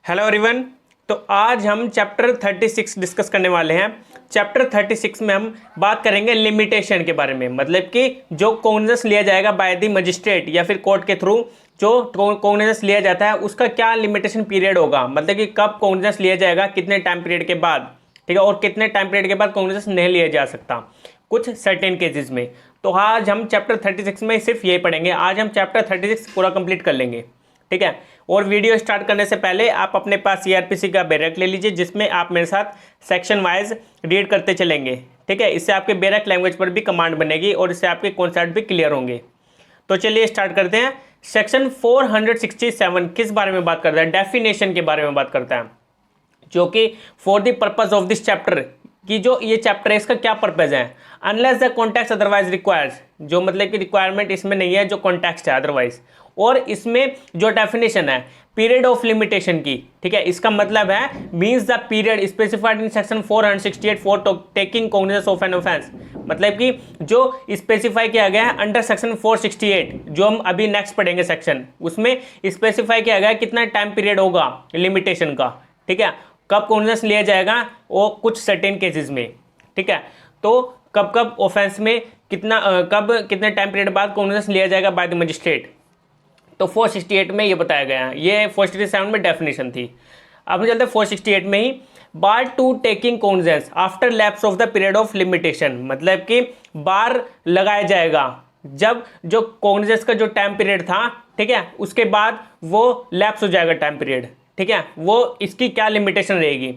Hello everyone. तो आज हम चैप्टर 36 डिस्कस करने वाले हैं। चैप्टर 36 में हम बात करेंगे लिमिटेशन के बारे में, मतलब कि जो कॉग्निजेंस लिया जाएगा बाय द मजिस्ट्रेट या फिर कोर्ट के थ्रू जो कॉग्निजेंस लिया जाता है उसका क्या लिमिटेशन पीरियड होगा, मतलब कि कब कॉग्निजेंस लिया जाएगा, कितने टाइम पीरियड के बाद, ठीक है, और कितने टाइम पीरियड के बाद कॉग्निजेंस नहीं लिया जा सकता कुछ सर्टेन केसेस में। तो आज हम चैप्टर 36 में सिर्फ ये पढ़ेंगे। आज हम चैप्टर 36 पूरा कंप्लीट कर लेंगे, ठीक है। और वीडियो स्टार्ट करने से पहले आप अपने पास सीआरपीसी का बैरक ले लीजिए, जिसमें आप मेरे साथ सेक्शन वाइज रीड करते चलेंगे, ठीक है। इससे आपके बैरक लैंग्वेज पर भी कमांड बनेगी और इससे आपके कॉन्सेप्ट भी क्लियर होंगे। तो चलिए स्टार्ट करते हैं। सेक्शन 467 किस बारे में बात करता है? डेफिनेशन के बारे में बात करता है, जो कि for the purpose of this chapter, कि जो ये चैप्टर है इसका क्या पर्पज है। Unless the context otherwise requires, जो मतलब कि रिक्वायरमेंट इसमें नहीं है, जो कॉन्टेक्स्ट है अदरवाइज। और इसमें जो डेफिनेशन है पीरियड ऑफ लिमिटेशन की, ठीक है, इसका मतलब है means the period specified in section 468 for taking cognizance of an offence, मतलब कि जो स्पेसिफाई किया गया है अंडर सेक्शन 468, जो हम अभी नेक्स्ट पढ़ेंगे सेक्शन, उसमें स्पेसिफाई किया गया है कितना टाइम पीरियड होगा लिमिटेशन का, ठीक है, कब कॉग्निजेंस लिया जाएगा वो कुछ सर्टेन केसेस में, ठीक है। तो कब कब ऑफेंस में कितना कब कितने टाइम पीरियड बाद कॉग्निजेंस लिया जाएगा बाय द मजिस्ट्रेट। तो 468 में ये बताया गया है, ये 467 में डेफिनेशन थी। अब हम चलते हैं 468 में ही। Bar to taking cognizance after lapse of the period of limitation, मतलब कि बार लगाया जाएगा जब जो कॉग्निजेंस का जो टाइम पीरियड था, ठीक है, उसके बाद वो लैप्स हो जाएगा टाइम पीरियड, ठीक है। वो इसकी क्या लिमिटेशन रहेगी,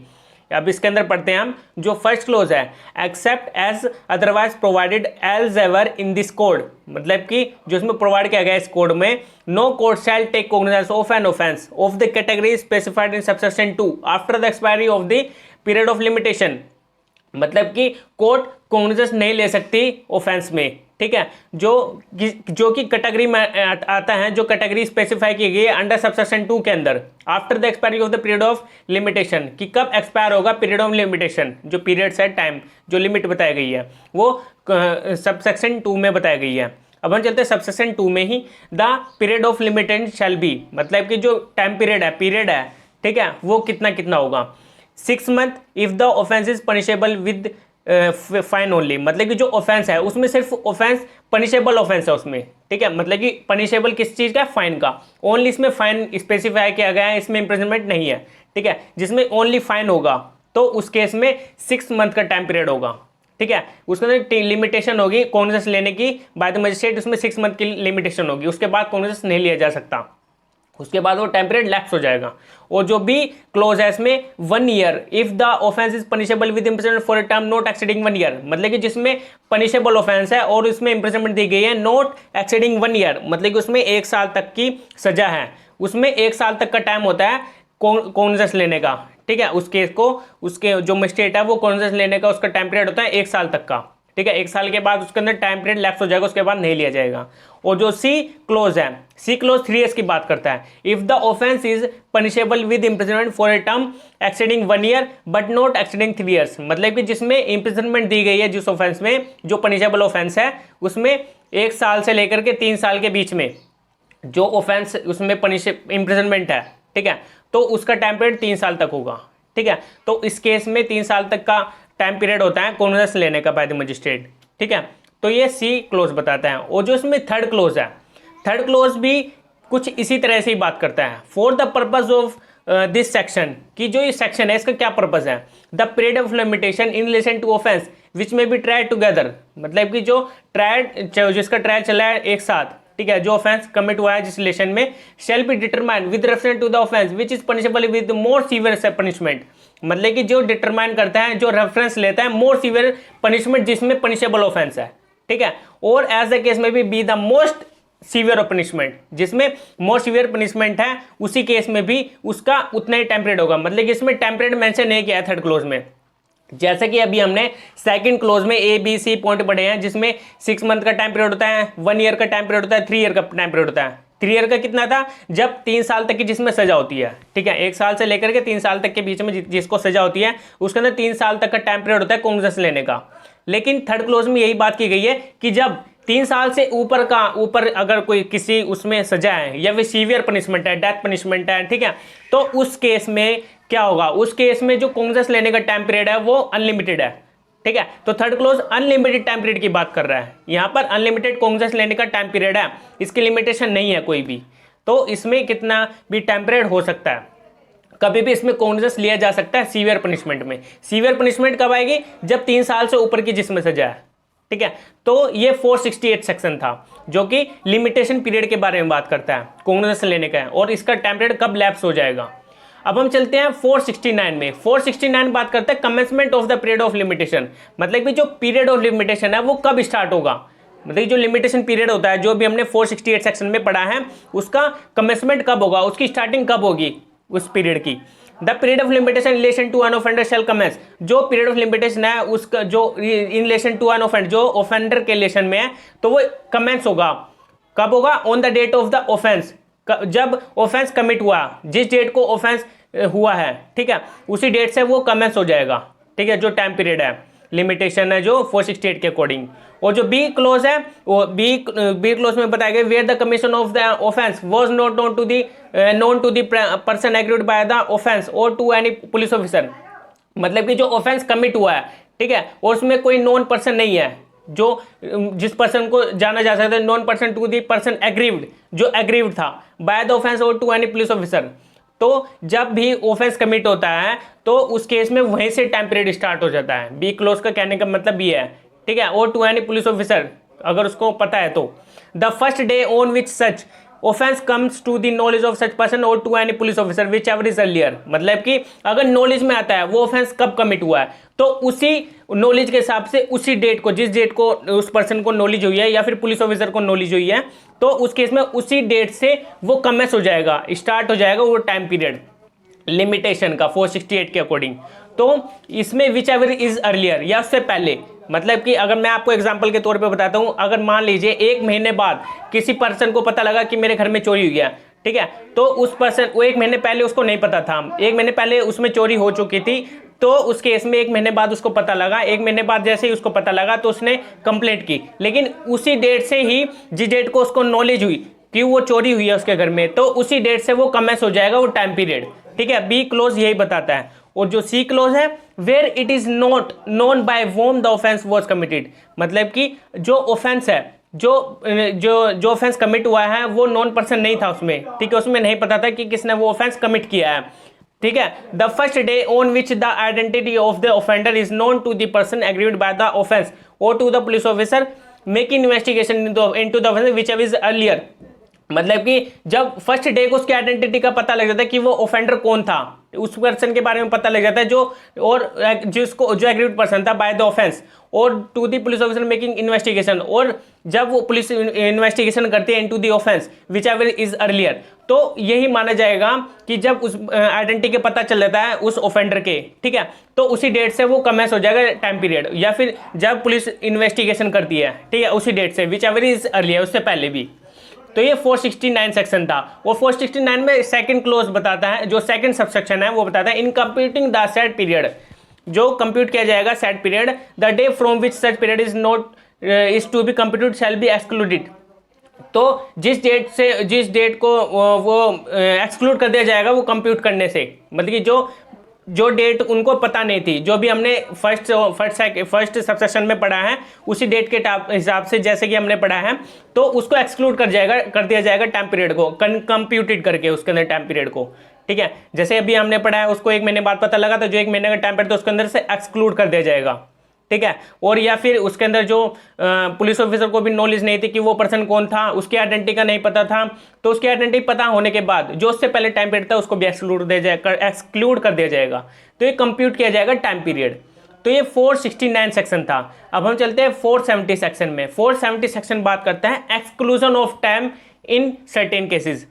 अब इसके अंदर पढ़ते हैं हम। जो फर्स्ट क्लोज है, except as otherwise provided elsewhere in this code, मतलब कि जो इसमें प्रोवाइड किया गया इस कोड में, no court shall take cognizance of an offence of the category specified in subsection 2 after the expiry of the period of limitation, मतलब कि कोर्ट कॉग्निजेंस नहीं ले सकती ऑफेंस में, ठीक है, जो कि कैटेगरी में आता है, जो कैटेगरी स्पेसिफाई की गई है अंडर सबसेक्शन 2 के अंदर, after the expiry of the period of limitation, कि कब एक्सपायर होगा पीरियड ऑफ लिमिटेशन, जो पीरियड है टाइम जो लिमिट बताई गई है वो सबसेक्शन 2 में बताई गई है। अब हम चलते हैं सबसेक्शन 2 में ही। The period of limitation shall be, मतलब कि जो टाइम पीरियड है, ठीक है, वो कितना कितना होगा। 6 month if the offence is punishable with fine only, मतलब कि जो ऑफेंस है उसमें सिर्फ ऑफेंस पनिशेबल ऑफेंस है उसमें, ठीक है, मतलब कि पनिशेबल किस चीज़ का, फाइन का। ओनली इसमें फाइन स्पेसिफाई किया गया है, इसमें इम्प्रिजनमेंट नहीं है, ठीक है। जिसमें ओनली फाइन होगा तो उस केस में 6 मंथ का टाइम पीरियड होगा, ठीक है। उसके अंदर लिमिटेशन होगी कॉग्निजेंस लेने की बाय द मजिस्ट्रेट, उसमें 6 मंथ की लिमिटेशन होगी, उसके बाद कॉग्निजेंस नहीं लिया जा सकता, उसके बाद वो टाइम पीरियड लैप्स हो जाएगा। और जो भी क्लोज है इसमें 1 year if the offence is punishable with imprisonment for a term not exceeding 1 year, मतलब कि जिसमें पनिशेबल ऑफेंस है और उसमें इम्प्रिजनमेंट दी गई है नॉट एक्सीडिंग 1 ईयर, मतलब कि उसमें 1 साल तक की सजा है, उसमें 1 साल तक का टाइम होता है कॉग्निजेंस लेने का, ठीक है। उस केस को उसके जो मजिस्ट्रेट है वो कॉग्निजेंस लेने का उसका टाइम पीरियड होता है 1 साल तक का, ठीक है। 1 साल के बाद उसके अंदर टाइम पीरियड लैप्स हो जाएगा, उसके बाद नहीं लिया जाएगा। और जो सी क्लोज है, सी क्लोज 3 इयर्स की बात करता है। If the offence is punishable with imprisonment for a term exceeding 1 year but not exceeding 3 years, मतलब कि जिसमें इम्प्रिजनमेंट दी गई है जिस ऑफेंस में, जो पनिशेबल ऑफेंस है उसमें 1 साल से लेकर के 3 साल के बीच में जो ऑफेंस उसमें इम्प्रिजनमेंट है, ठीक है, तो उसका टाइम पीरियड 3 साल तक होगा, ठीक है। तो इस केस में 3 साल तक का टाइम पीरियड होता है कॉग्निजेंस लेने का बाय द मजिस्ट्रेट, ठीक है। तो ये सी क्लोज बताता है। और जो इसमें थर्ड क्लोज है, थर्ड क्लोज भी कुछ इसी तरह से ही बात करता है। For the purpose of this section, कि जो ये सेक्शन है इसका क्या पर्पज है। The period of limitation in relation to offence which में बी ट्रायल टुगेदर, मतलब कि जो ट्रायल जिसका ट्रायल चला है एक साथ, ठीक है, जो ऑफेंस कमिट हुआ है जिस रिलेशन में, shall be determine with reference to the offence which is punishable with more severe punishment, मतलब कि जो डिटरमाइन करता है, जो रेफरेंस लेता है मोर सीवियर पनिशमेंट जिसमें पनिशेबल ऑफेंस है, ठीक है। और एज द केस में भी द मोस्ट सीवियर पनिशमेंट, जिसमें मोर सीवियर पनिशमेंट है उसी केस में भी उसका उतना ही टाइम पीरियड होगा, मतलब कि इसमें टाइम पीरियड मेंशन नहीं किया है थर्ड क्लोज में। जैसे कि अभी हमने सेकंड क्लोज में ए बी सी पॉइंट पढ़े हैं, जिसमें 6 मंथ का टाइम पीरियड होता है, 1 ईयर का टाइम पीरियड होता है, 3 ईयर का टाइम पीरियड होता है। 3 ईयर का कितना था, जब 3 साल तक की जिसमें सजा होती है, ठीक है, 1 साल से लेकर के 3 साल तक के बीच में जिसको सजा होती है उसके अंदर 3 साल तक का टाइम पीरियड होता है कॉग्निजेंस लेने का। लेकिन थर्ड क्लोज में यही बात की गई है कि जब 3 साल से ऊपर अगर कोई किसी उसमें सजा है या फिर सीवियर पनिशमेंट है, डेथ पनिशमेंट है, ठीक है, तो उस केस में क्या होगा, उस केस में जो कॉग्निजेंस लेने का टाइम पीरियड है वो अनलिमिटेड है, ठीक है। तो third close unlimited time period की बात कर रहा है, यहां पर अनलिमिटेड कॉग्निजेंस लेने का टाइम पीरियड है, इसकी लिमिटेशन नहीं है कोई भी, तो इसमें कितना भी टाइम पीरियड हो सकता है, कभी भी इसमें कॉग्निजेंस लिया जा सकता है सीवियर पनिशमेंट में। सीवियर पनिशमेंट कब आएगी, जब 3 साल से ऊपर की जिसमें सजा है, ठीक है। तो ये 468 सेक्शन था जो कि लिमिटेशन पीरियड के बारे में बात करता है, कॉग्निजेंस लेने का है, और इसका टाइम पीरियड कब लैप्स हो जाएगा। अब हम चलते हैं 469 में। 469 बात करते हैं commencement of the period of limitation, मतलब कि जो पीरियड ऑफ लिमिटेशन है वो कब स्टार्ट होगा, मतलब जो लिमिटेशन पीरियड होता है जो भी हमने 468 सेक्शन में पढ़ा है उसका कमेंसमेंट कब होगा, उसकी स्टार्टिंग कब होगी उस पीरियड की। The period of limitation relation to an offender shall commence, जो पीरियड ऑफ लिमिटेशन है उसका जो in relation to an offender, जो ऑफेंडर के रिलेशन में है तो वो कमेंस होगा, कब होगा, on the date of the offence, जब ऑफेंस कमिट हुआ, जिस डेट को ऑफेंस हुआ है, ठीक है, उसी डेट से वो कमेंस हो जाएगा, ठीक है, जो टाइम पीरियड है लिमिटेशन है जो 468 के अकॉर्डिंग। और जो बी क्लोज है वो बी क्लोज में बताया गया where the commission of the offence was not known to the person aggrieved by the offence और टू एनी पुलिस ऑफिसर, मतलब कि जो ऑफेंस कमिट हुआ है, ठीक है, और उसमें कोई नॉन पर्सन नहीं है जो जिस पर्सन को जाना जा सकता है, known person to the person aggrieved, जो एग्रीव्ड था बाय द ऑफेंस और टू एनी पुलिस ऑफिसर। तो जब भी ऑफेंस कमिट होता है तो उस केस में वहीं से टाइम पीरियड स्टार्ट हो जाता है। बी क्लोज का कहने का मतलब ये है, ठीक है, और टू एनी पुलिस ऑफिसर अगर उसको पता है तो the first day on which such offence comes to the knowledge of such person और to any police officer whichever is earlier, मतलब कि अगर नॉलेज में आता है वो ऑफेंस कब कमिट हुआ है तो उसी नॉलेज के हिसाब से उसी डेट को, जिस डेट को उस पर्सन को नॉलेज हुई है या फिर पुलिस ऑफिसर को नॉलेज हुई है तो उस केस में उसी डेट से वो कमेंस हो जाएगा, स्टार्ट हो जाएगा वो टाइम पीरियड लिमिटेशन का 468 के अकॉर्डिंग। तो इसमें विच एवर इज अर्लियर या उससे पहले, मतलब कि अगर मैं आपको एग्जांपल के तौर पे बताता हूं, अगर मान लीजिए 1 महीने बाद किसी पर्सन को पता लगा कि मेरे घर में चोरी हुई है, ठीक है, तो उस पर्सन वो 1 महीने पहले उसको नहीं पता था, 1 महीने पहले उसमें चोरी हो चुकी थी, तो उस केस में 1 महीने बाद उसको पता लगा, 1 महीने बाद जैसे ही उसको पता लगा तो उसने कंप्लेंट की, लेकिन उसी डेट से ही जिस डेट को उसको नॉलेज हुई कि वो चोरी हुई है उसके घर में तो उसी डेट से वो कमेंस हो जाएगा वो टाइम पीरियड, ठीक है। बी क्लोज यही बताता है। और जो सी क्लोज है where it is not known by whom the offence was committed, मतलब कि जो ऑफेंस है जो ऑफेंस कमिट हुआ है वो नॉन पर्सन नहीं था उसमें, ठीक है, उसमें नहीं पता था कि किसने वो ऑफेंस कमिट किया है, ठीक है। The first day on which the identity of the offender is known to the person aggrieved by the offence और to the police officer making investigation into the offence which is earlier, मतलब कि जब first day को उसकी identity का पता लग जाता है कि वो ऑफेंडर कौन था, उस पर्सन के बारे में पता लग जाता है जो और जिसको जो एग्रीड पर्सन था बाय द ऑफेंस और to the police officer making investigation, और जब वो पुलिस इन्वेस्टिगेशन करती है into the offence whichever is earlier, तो यही माना जाएगा कि जब उस आइडेंटिटी का पता चल जाता है उस ऑफेंडर के, ठीक है, तो उसी डेट से वो कमेंस हो जाएगा टाइम पीरियड, या फिर जब पुलिस इन्वेस्टिगेशन करती है, ठीक है, उसी डेट से विच एवर इज अर्लियर, उससे पहले भी। तो ये 469 सेक्शन था। और 469 में सेकंड क्लोज बताता है, जो सेकंड सबसेक्शन है वो बताता है in computing the said period, जो कंप्यूट किया जाएगा said period, the day from which said period is not is to be computed shall be excluded, तो जिस डेट को वो एक्सक्लूड कर दिया जाएगा वो कंप्यूट करने से, मतलब कि जो डेट उनको पता नहीं थी, जो भी हमने फर्स्ट सबसेक्शन में पढ़ा है उसी डेट के हिसाब से जैसे कि हमने पढ़ा है, तो उसको एक्सक्लूड कर दिया जाएगा टाइम पीरियड को कंप्यूटेड करके उसके अंदर टाइम पीरियड को, ठीक है। जैसे अभी हमने पढ़ा है उसको 1 महीने बाद पता लगा तो जो 1 महीने का टाइम पीरियड तो उसके अंदर से एक्सक्लूड कर दिया जाएगा, ठीक है। और या फिर उसके अंदर जो पुलिस ऑफिसर को भी नॉलेज नहीं थी कि वो पर्सन कौन था, उसकी आइडेंटिटी का नहीं पता था, तो उसकी आइडेंटिटी पता होने के बाद जो उससे पहले टाइम पीरियड था उसको भी एक्सक्लूड कर दिया जाएगा, तो ये कंप्यूट किया जाएगा टाइम पीरियड। तो ये 469 सेक्शन था। अब हम चलते हैं 470 सेक्शन में। 470 सेक्शन बात करता है exclusion of time in certain cases,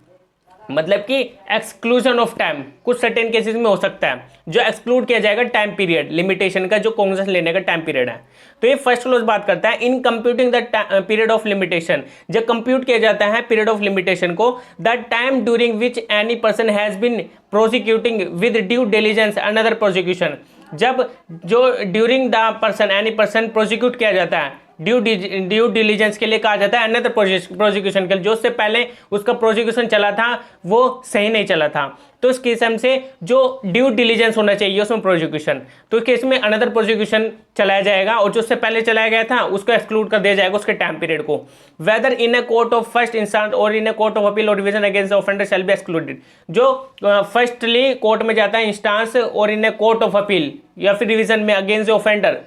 मतलब कि एक्सक्लूजन ऑफ टाइम कुछ सर्टेन केसेस में हो सकता है जो एक्सक्लूड किया जाएगा टाइम पीरियड लिमिटेशन का, जो कॉग्निजेंस लेने का टाइम पीरियड है। तो ये फर्स्ट क्लोज बात करता है in computing the period of limitation, जब कंप्यूट किया जाता है पीरियड ऑफ लिमिटेशन को, the time during which any person has been prosecuting with due diligence another prosecution, जब जो during the person any person prosecute किया जाता है, ड्यू डिलीजेंस के लिए कहा जाता है अनदर प्रोसिक्यूशन के लिए, जो उससे पहले उसका प्रोसिक्यूशन चला था वो सही नहीं चला था, तो इस केस से जो ड्यू डिलीजेंस होना चाहिए उसमें प्रोसिक्यूशन, तो इस केस में अनदर प्रोसिक्यूशन चलाया जाएगा और जो उससे पहले चलाया गया था उसको एक्सक्लूड कर दिया जाएगा उसके टाइम पीरियड को। Whether in a court of first instance और in a court of appeal और division against the offender shall be excluded, जो फर्स्टली कोर्ट में जाता है इंस्टांस और in a court of appeal या फिर डिवीजन में अगेंस्ट द ऑफेंडर,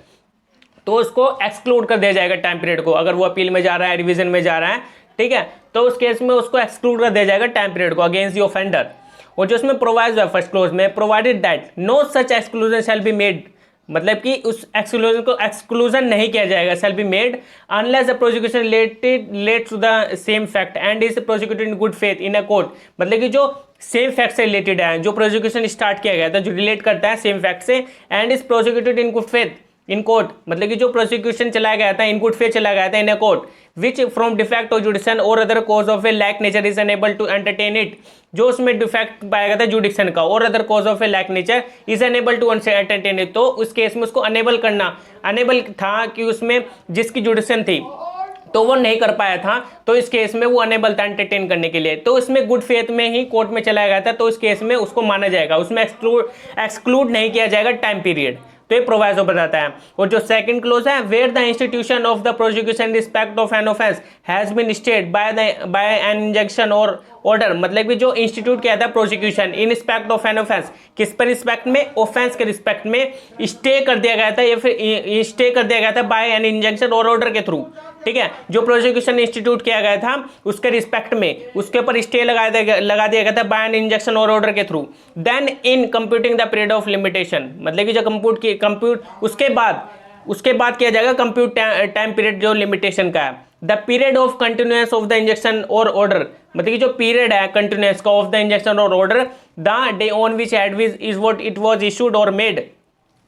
तो उसको एक्सक्लूड कर दिया जाएगा टाइम पीरियड को। अगर वो अपील में जा रहा है, रिवीजन में जा रहा है, ठीक है, तो उस केस में उसको एक्सक्लूड कर दिया जाएगा टाइम पीरियड को अगेंस्ट द ऑफेंडर। और जो उसमें प्रोवाइड है फर्स्ट क्लोज में, provided that no such exclusion shall be made, मतलब कि उस एक्सक्लूजन को एक्सक्लूजन नहीं किया जाएगा, shall be made unless the prosecution related to the same fact and is prosecuted in good faith in a court, मतलब कि जो सेम फैक्ट से रिलेटेड है, जो प्रोसिक्यूशन स्टार्ट किया गया था जो रिलेट करता है सेम फैक्ट से, and is prosecuted in good faith in court, मतलब कि जो प्रोसिक्यूशन चलाया गया था इन गुड फेथ चलाया गया था in a court, which from defect of jurisdiction or other cause of a like nature is unable to entertain it, जो उसमें डिफेक्ट पाया गया था जुडिक्शन का or other cause of a like nature is unable to entertain it, तो उस case में उसको अनेबल करना, अनेबल था कि उसमें जिसकी जुडिशन थी तो वो नहीं कर पाया था, तो इस केस में वो अनेबल था एंटरटेन करने के लिए, तो इसमें गुड फेथ में ही कोर्ट में चलाया गया था, तो इस केस में उसको माना जाएगा, उसमें एक्सक्लूड नहीं किया जाएगा टाइम पीरियड, तो ये प्रोवाइजो बताता है। और जो सेकंड क्लोज है, where the institution of the prosecution respect of an offence has been stayed by an injunction और ऑर्डर, मतलब कि जो इंस्टीट्यूट किया था prosecution in respect of an offence, किस पर रिस्पेक्ट में, ऑफेंस के रिस्पेक्ट में स्टे कर दिया गया था या फिर स्टे कर दिया गया था बाय एन इंजंक्शन और ऑर्डर के थ्रू, ठीक है, जो प्रोसिक्यूशन इंस्टीट्यूट किया गया था उसके रिस्पेक्ट में उसके ऊपर स्टे लगा दिया गया था बाय एन इंजंक्शन और ऑर्डर के through, then in computing the period of limitation, मतलब कि जो कंप्यूट उसके बाद किया जाएगा कंप्यूट टाइम पीरियड जो लिमिटेशन का है, the period of continuance of the injunction or order, मतलब कि जो पीरियड है कंटिन्यूएंस का of the injunction or order, the day on which advise is what it was issued or made,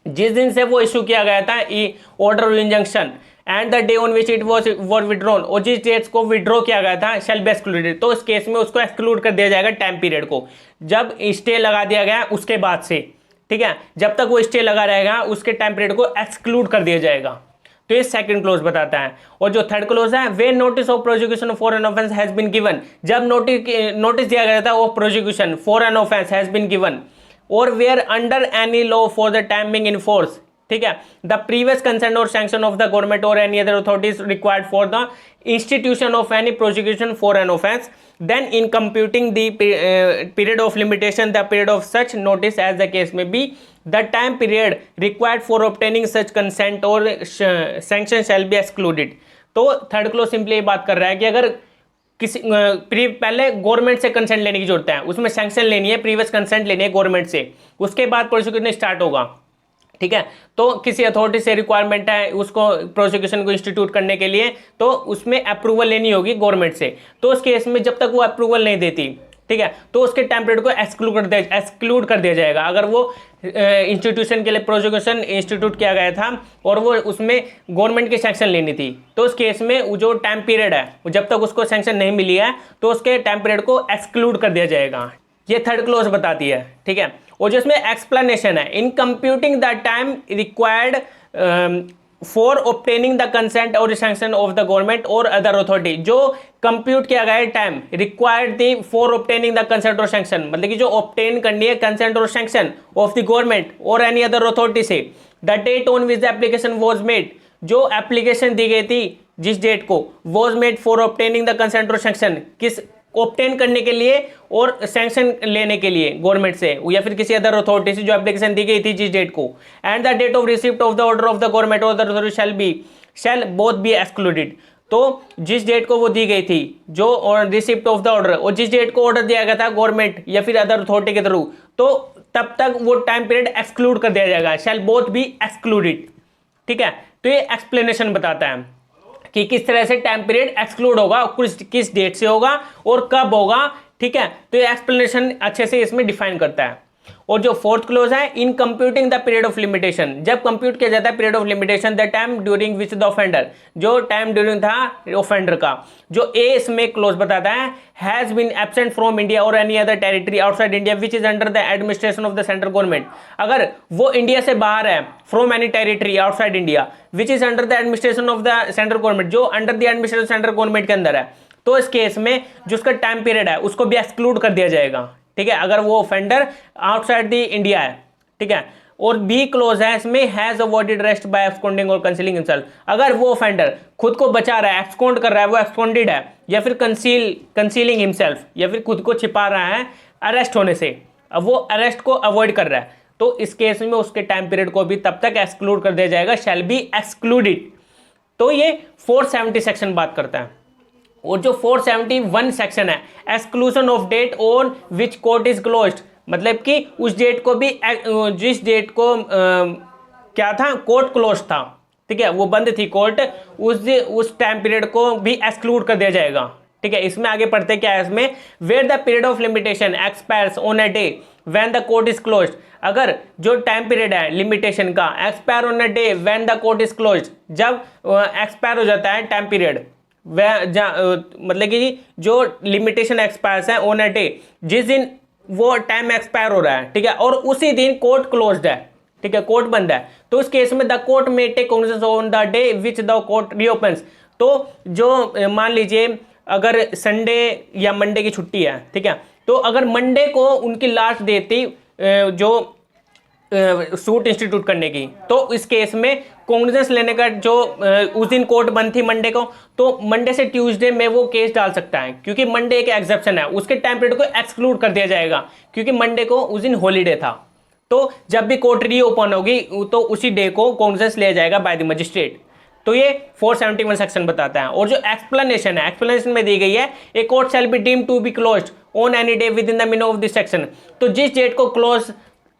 जिस दिन से वो इशू किया गया था ऑर्डर और injunction, and the day on which it was withdrawn, और जिस डेट्स को विड्रॉ किया गया था शैल बी एक्सक्लूडेड, तो इस केस में उसको एक्सक्लूड कर दिया जाएगा टाइम पीरियड को, जब स्टे लगा दिया गया उसके बाद से, ठीक है, जब तक वो स्टे लगा रहेगा उसके टाइम पीरियड को एक्सक्लूड कर दिया जाएगा, तो ये सेकंड क्लोज बताता है। और जो थर्ड क्लोज है, where notice of prosecution for an offence has been given, जब नोटिस दिया गया था वो prosecution for an offence has been given or where under any law for the time being in force, ठीक है, the previous consent और sanction of the government और any other authorities required for the institution of any prosecution for an offence, then in computing the period of limitation the period of such notice as the case may be, the time period required for obtaining such consent or sanction shall be excluded। तो third close simply ये बात कर रहा है कि अगर किसी पहले गवर्नमेंट से कंसेंट लेने की जरूरत है, उसमें सैंक्शन लेनी है, प्रीवियस कंसेंट लेनी है गवर्नमेंट से, उसके बाद प्रोसिक्यूशन स्टार्ट होगा, ठीक है, तो किसी अथॉरिटी से रिक्वायरमेंट है उसको प्रोसिक्यूशन को इंस्टीट्यूट करने के लिए, तो उसमें अप्रूवल लेनी होगी गवर्नमेंट से, तो उस केस में जब तक वो अप्रूवल नहीं देती, ठीक है, तो उसके टाइम पीरियड को एक्सक्लूड कर दिया जाएगा। अगर वो इंस्टीट्यूशन के लिए प्रोसिक्यूशन इंस्टीट्यूट किया गया था और वो उसमें गवर्नमेंट की सैंक्शन लेनी थी, तो उस केस में जो टाइम पीरियड है जब तक उसको सैंक्शन नहीं मिली है तो उसके टाइम पीरियड को एक्सक्लूड कर दिया जाएगा, ये थर्ड क्लोज बताती है, ठीक है। और जो इसमें एक्सप्लेनेशन है, in computing the time required for obtaining the consent और सैंक्शन ऑफ द गवर्नमेंट और अदर अथॉरिटी, जो कंप्यूट किया गया है टाइम रिक्वायर्ड थी फॉर ऑब्टेनिंग द कंसेंट और सैंक्शन, मतलब कि जो ऑब्टेन करनी है कंसेंट और सैंक्शन ऑफ द गवर्नमेंट और एनी अदर अथॉरिटी से, the date on which the application was made, जो एप्लीकेशन दी गई थी जिस डेट को, was made for obtaining the consent और सैंक्शन, किस ऑब्टेन करने के लिए और सैंक्शन लेने के लिए गवर्नमेंट से या फिर किसी अदर अथॉरिटी से जो एप्लीकेशन दी गई थी जिस डेट को, and the date of receipt of the order of the government और other shall both be excluded, तो जिस डेट को वो दी गई थी जो रिसिप्ट ऑफ द ऑर्डर और जिस डेट को ऑर्डर दिया गया था गवर्नमेंट या फिर अदर अथॉरिटी के थ्रू, तो तब तक वो टाइम पीरियड एक्सक्लूड कर दिया जाएगा, शैल बोथ बी एक्सक्लूडेड, ठीक है। तो ये एक्सप्लेनेशन बताता है कि किस तरह से टाइम पीरियड एक्सक्लूड होगा, किस डेट से होगा और कब होगा, ठीक है, तो ये एक्सप्लेनेशन अच्छे से इसमें डिफाइन करता है। और जो फोर्थ क्लोज है, in computing the period of limitation, जब कंप्यूट किया जाता है period of limitation, the time during which the offender, जो टाइम ड्यूरिंग था ऑफेंडर का, जो ए इसमें क्लोज बताता है, has been absent from India or any other territory outside India which is under the administration of the central government, अगर वो इंडिया से बाहर है, from any territory outside India which is under the administration of the central government, जो under the administration central government के अंदर है, तो इस केस में जो उसका टाइम पीरियड है उसको भी एक्सक्लूड कर दिया जाएगा। ठीक है, अगर वो ऑफेंडर आउटसाइड द इंडिया है। ठीक है, और बी क्लोज है इसमें, has avoided arrest by absconding और कंसीलिंग हिमसेल्फ, अगर वो ऑफेंडर खुद को बचा रहा है, एब्सकॉन्ड कर रहा है, वो एब्सकॉन्डेड है, या फिर कंसीलिंग हिमसेल्फ, या फिर खुद को छिपा रहा है अरेस्ट होने से, अब वो अरेस्ट को अवॉइड कर रहा है, तो इस केस में उसके टाइम पीरियड को भी तब तक एक्सक्लूड कर दिया जाएगा, शैल बी एक्सक्लूडेड। तो ये 470 सेक्शन बात करता है। और जो 471 सेक्शन है, exclusion of date on which court is closed, मतलब कि उस डेट को भी, जिस डेट को क्या था, कोर्ट क्लोज था, ठीक है, वो बंद थी कोर्ट, उस टाइम पीरियड को भी एक्सक्लूड कर दिया जाएगा। ठीक है, इसमें आगे पढ़ते क्या है, इसमें where the period of limitation expires on a day when the court is closed, अगर जो टाइम पीरियड है लिमिटेशन का expire on a day when the court is closed, जब एक्सपायर हो जाता है टाइम पीरियड, मतलब कि जो लिमिटेशन एक्सपायर्स है ऑन अ डे, जिस दिन वो टाइम एक्सपायर हो रहा है, ठीक है, और उसी दिन कोर्ट क्लोज्ड है, ठीक है, कोर्ट बंद है, तो उस केस में द कोर्ट में take cognizance on the day which the court reopens, तो जो मान लीजिए अगर संडे या मंडे की छुट्टी है, ठीक है, तो अगर मंडे को उनकी लास्ट डे थी जो सूट इंस्टीट्यूट करने की, तो इस केस में कॉग्निजेंस लेने का जो उस दिन कोर्ट बंद थी मंडे को, तो मंडे से ट्यूसडे में वो केस डाल सकता है, क्योंकि मंडे एक एक्सेप्शन है, उसके टाइम पीरियड को एक्सक्लूड कर दिया जाएगा, क्योंकि मंडे को उस दिन हॉलीडे था, तो जब भी कोर्ट रीओपन होगी तो उसी डे को कॉग्निजेंस लिया जाएगा बाय द मजिस्ट्रेट। तो ये 471 सेक्शन बताता है। और जो एक्सप्लेनेशन है, एक्सप्लेनेशन में दी गई है, a court shall be deemed to be closed on any day within the meaning of this section, तो जिस डेट को क्लोज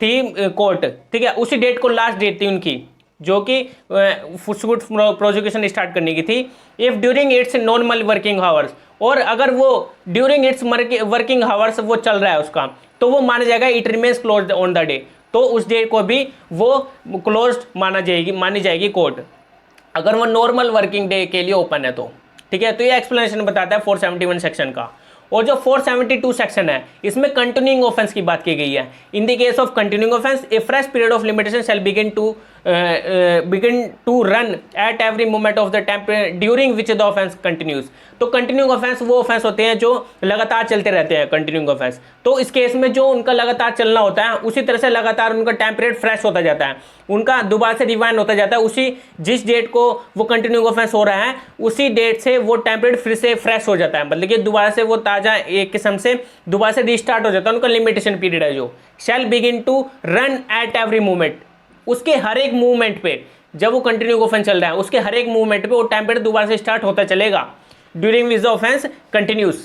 थी कोर्ट, ठीक है, उसी डेट को लास्ट डेट थी उनकी, जो कि सूट प्रोसिक्यूशन स्टार्ट करने की थी, if during its normal working hours, और अगर वो ड्यूरिंग इट्स वर्किंग आवर्स वो चल रहा है उसका, तो वो माना जाएगा it remains closed on the day, तो उस डेट को भी वो क्लोज्ड मानी जाएगी कोर्ट, अगर वो नॉर्मल वर्किंग डे के लिए ओपन है तो। ठीक है, तो ये एक्सप्लेनेशन बताता है 471 सेक्शन का। और जो 472 सेक्शन है, इसमें कंटिन्यूइंग ऑफेंस की बात की गई है। In the case of continuing offence, a fresh period of limitation shall begin to run at every moment of the time during which the offence continues. तो कंटिन्यूइंग ऑफेंस वो offence होते हैं जो लगातार चलते रहते हैं, कंटिन्यूइंग ऑफेंस। तो इस केस में जो उनका लगातार चलना होता है, उसी तरह से लगातार उनका टाइम पीरियड फ्रेश होता जाता है, उनका दोबारा से रिवाइंड होता जाता है, उसी जिस डेट को वो कंटिन्यूइंग ऑफेंस हो रहा है उसी डेट से वो टाइम पीरियड फिर से फ्रेश हो जाता है, मतलब कि दोबारा से वो ताज़ा एक किस्म से दोबारा से रिस्टार्ट हो जाता है। उनका लिमिटेशन पीरियड है जो shall begin to run at every movement, उसके हर एक मूवमेंट पे, जब वो कंटिन्यू ऑफेंस चल रहा है उसके हर एक मूवमेंट पे वो टाइम पीरियड दोबारा से स्टार्ट होता चलेगा, during which the offence continues.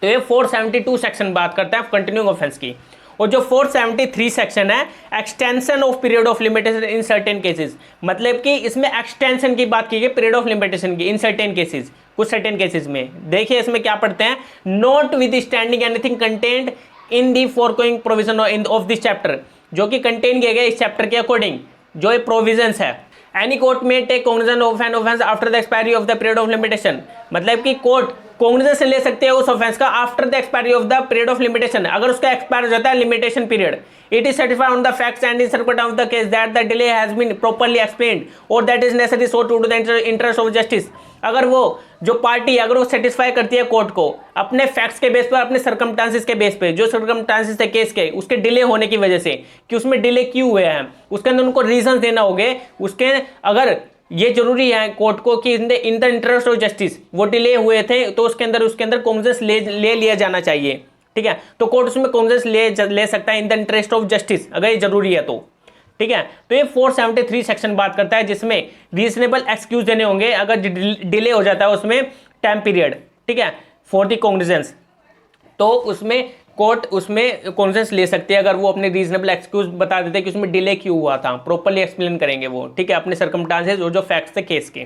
तो ये 472 सेक्शन बात करता है कंटिन्यूइंग ऑफेंस की। और जो 473 सेक्शन है, extension of period of limitation in certain cases, मतलब कि इसमें एक्सटेंशन की बात की गई पीरियड ऑफ लिमिटेशन की इन सर्टेन केसेस, कुछ सर्टेन केसेस में। देखिए इसमें क्या पढ़ते हैं, notwithstanding anything content in the foregoing provision of this chapter, जो कि कंटेन किए गए इस चैप्टर के अकॉर्डिंग जो ये प्रोविजंस है। एनी कोर्ट में take cognizance of an offence after the expiry of the period of limitation, मतलब कि कोर्ट कॉग्निजेंस ले सकते हैं उस ऑफेंस का after the expiry of the period of limitation, अगर उसका एक्सपायर हो जाता है limitation period. It is certified on the facts and in circumstance of the case that the delay has been properly explained or that is necessary so to the interest of justice. अगर वो जो party अगर वो satisfy करती है court को अपने facts के बेस पर, अपने सर्कमस्टांसिस के बेस पे, जो सर्कमस्टांसिस है केस के, उसके डिले होने की वजह से कि उसमें डिले क्यों हुए हैं, उसके अंदर उनको रीजन देना होंगे, उसके अगर ये जरूरी है कोर्ट को कि in the interest of justice वो डिले हुए थे तो उसके अंदर कॉग्निजेंस ले लिया जाना चाहिए। ठीक है, तो कोर्ट उसमें कॉग्निजेंस ले सकता है in the interest of justice, अगर ये जरूरी है तो। ठीक है, तो ये 473 सेक्शन बात करता है जिसमें रीजनेबल एक्सक्यूज देने होंगे अगर डिले हो जाता है उसमें टाइम पीरियड, ठीक है, फॉर द कॉग्निजेंस, तो उसमें कोर्ट उसमें कॉग्निजेंस ले सकती है अगर वो अपने रीजनेबल एक्सक्यूज बता देते कि उसमें डिले क्यों हुआ था, प्रॉपर्ली एक्सप्लेन करेंगे वो, ठीक है, अपने सर्कमस्टांसेस जो फैक्ट्स थे केस के।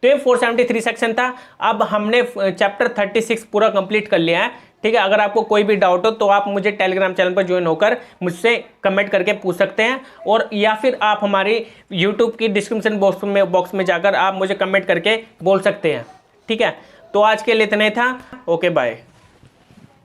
तो ये 473 सेक्शन था। अब हमने चैप्टर 36 पूरा कंप्लीट कर लिया है। ठीक है। अगर आपको कोई भी डाउट हो तो आप मुझे टेलीग्राम चैनल पर ज्वाइन होकर मुझसे कमेंट करके पूछ सकते हैं, और या फिर आप हमारी यूट्यूब की डिस्क्रिप्शन बॉक्स में जाकर आप मुझे कमेंट करके बोल सकते हैं। ठीक है, तो आज के लिए इतना ही था। Okay bye.